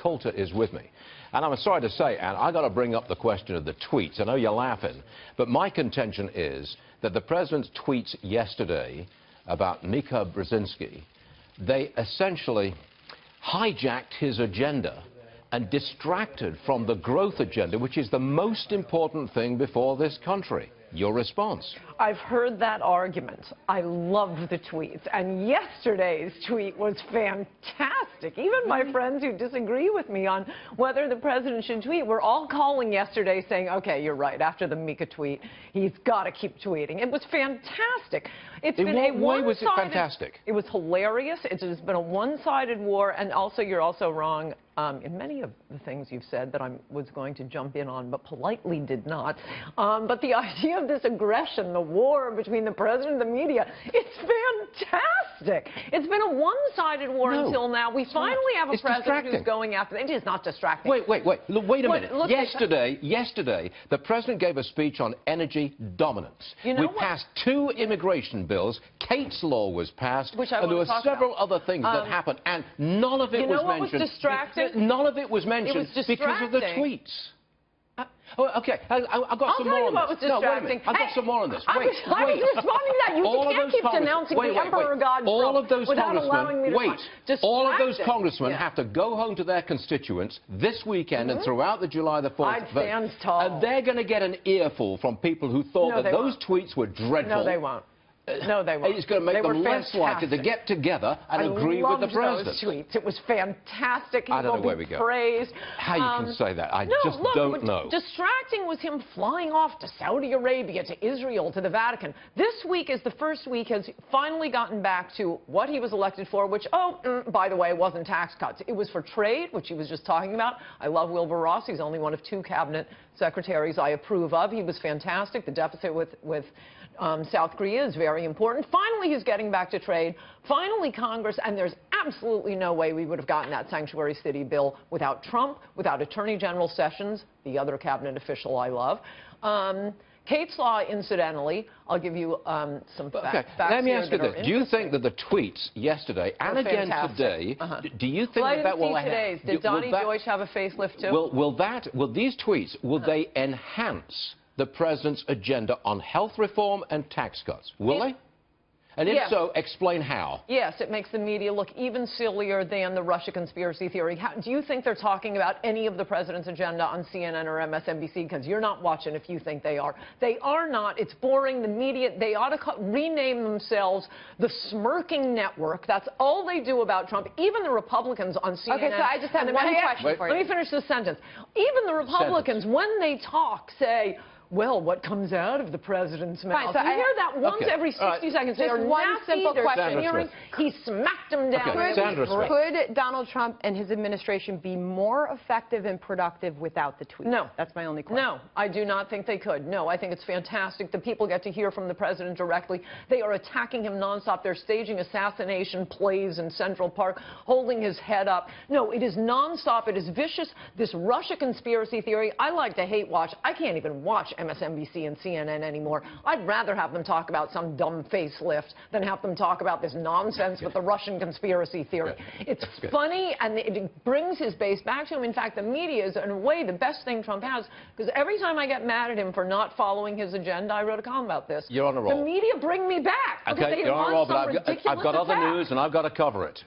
Coulter is with me. And I'm sorry to say, Anne, I've got to bring up the question of the tweets. I know you're laughing, but my contention is that the president's tweets yesterday about Mika Brzezinski, they essentially hijacked his agenda and distracted from the growth agenda, which is the most important thing before this country. Your response? I've heard that argument. I loved the tweets. And yesterday's tweet was fantastic. Even my friends who disagree with me on whether the president should tweet were all calling yesterday saying, okay, you're right, after the Mika tweet, he's got to keep tweeting. It was fantastic. It's been a one-sided... Why was it fantastic? It was hilarious. It has been a one-sided war. And also, you're also wrong in many of the things you've said that I was going to jump in on, but politely did not. But the idea of this aggression, the war between the president and the media, it's fantastic. It's been a one-sided war until now. We finally have a president who's going after it. It is not distracting. Wait a minute. Yesterday, the president gave a speech on energy dominance. We passed 2 immigration bills. Kate's Law was passed. And there were several other things that happened, and none of it was mentioned. What was distracting? None of it was mentioned because of the tweets. Okay, I've got some more on this. What was distracting. I've got some more on this. I was responding to that. You can't keep denouncing the Emperor God without allowing me to respond. All of those congressmen have to go home to their constituents this weekend and throughout the July the 4th I'd stand tall. And they're going to get an earful from people who thought that those tweets were dreadful. No, they won't. No, they won't. It's going to make them less likely to get together and agree with the president. Those tweets. It was fantastic. I don't know where we go. Praised. How you can say that? I just don't know. Distracting was him flying off to Saudi Arabia, to Israel, to the Vatican. This week is the first week has finally gotten back to what he was elected for, which, by the way, wasn't tax cuts. It was for trade, which he was just talking about. I love Wilbur Ross. He's only one of 2 cabinet secretaries I approve of. He was fantastic. The deficit with South Korea is very important. Finally, he's getting back to trade. Finally, Congress, and there's absolutely no way we would have gotten that sanctuary city bill without Trump, without Attorney General Sessions, the other cabinet official I love. Kate's Law, incidentally, I'll give you some facts. Let me ask you this. Do you think that the tweets yesterday and again today, do you think that will... Did Donnie Deutsch have a facelift too? Will these tweets, will they enhance the president's agenda on health reform and tax cuts? Will they? And if so, explain how. Yes, it makes the media look even sillier than the Russia conspiracy theory. Do you think they're talking about any of the president's agenda on CNN or MSNBC? Because you're not watching if you think they are. They are not. It's boring. The media, they ought to rename themselves the Smirking Network. That's all they do about Trump. Even the Republicans on CNN. Okay, so I just have one question for you. Let me finish this sentence. Even the Republicans, when they talk, say, well, what comes out of the president's mouth? So you hear that once every 60 seconds. Just one simple question. He smacked him down. Could Donald Trump and his administration be more effective and productive without the tweet? No. That's my only question. No, I do not think they could. No, I think it's fantastic. The people get to hear from the president directly. They are attacking him nonstop. They're staging assassination plays in Central Park, holding his head up. No, it is nonstop. It is vicious. This Russia conspiracy theory, I like to hate watch. I can't even watch MSNBC and CNN anymore. I'd rather have them talk about some dumb facelift than have them talk about this nonsense with the Russian conspiracy theory. It's funny, and it brings his base back to him. In fact, the media is, in a way, the best thing Trump has, because every time I get mad at him for not following his agenda, I wrote a column about this. You're on a roll. The media bring me back. Okay, you're on a roll, but I've got other news, and I've got to cover it.